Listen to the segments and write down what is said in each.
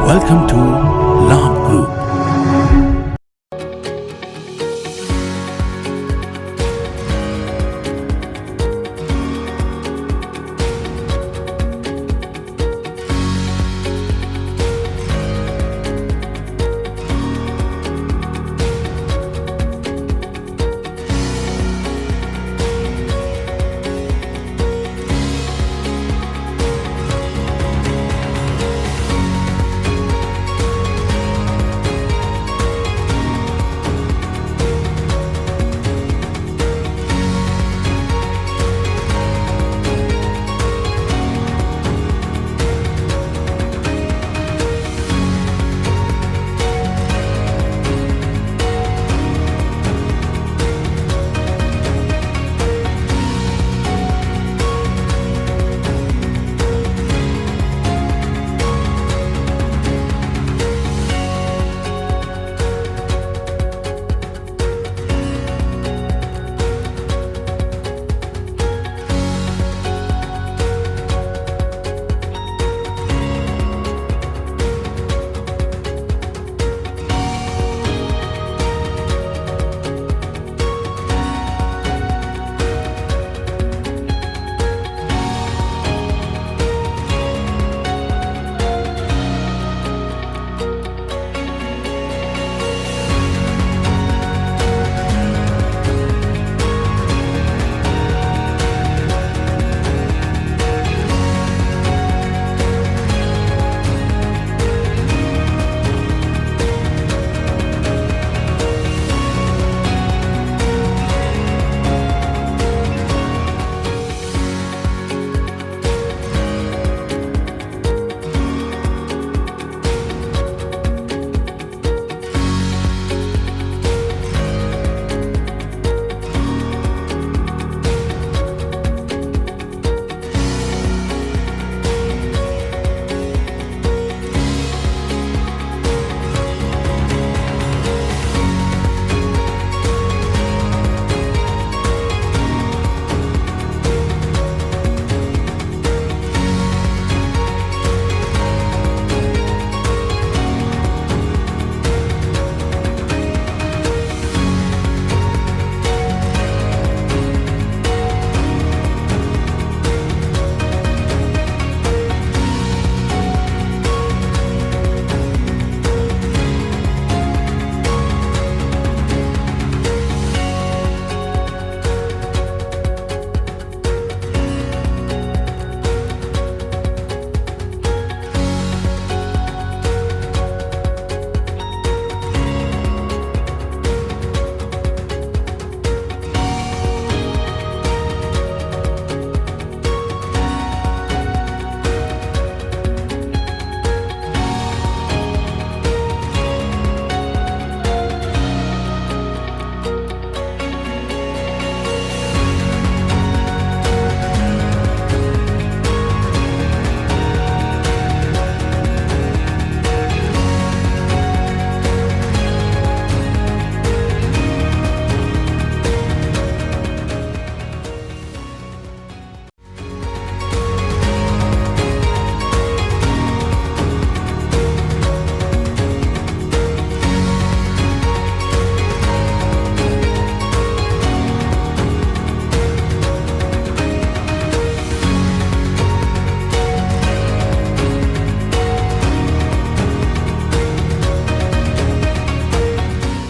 Welcome to Labh Group.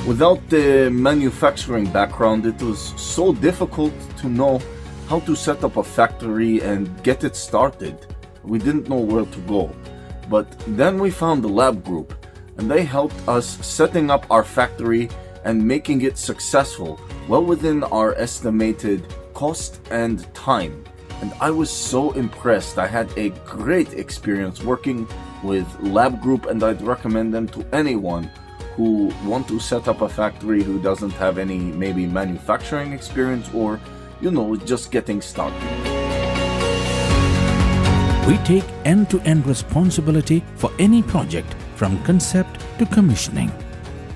Without the manufacturing background, it was so difficult to know how to set up a factory and get it started. We didn't know where to go. But then we found the Labh Group, and they helped us setting up our factory and making it successful, well within our estimated cost and time. And I was so impressed. I had a great experience working with Labh Group, and I'd recommend them to anyone who want to set up a factory who doesn't have any maybe manufacturing experience or, just getting started. We take end-to-end responsibility for any project from concept to commissioning.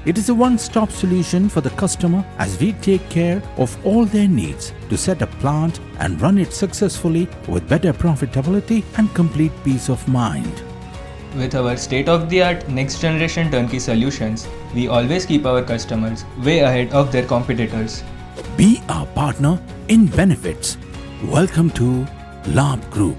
It is a one-stop solution for the customer as we take care of all their needs to set a plant and run it successfully with better profitability and complete peace of mind. With our state-of-the-art next-generation turnkey solutions, we always keep our customers way ahead of their competitors. Be our partner in benefits. Welcome to Labh Group.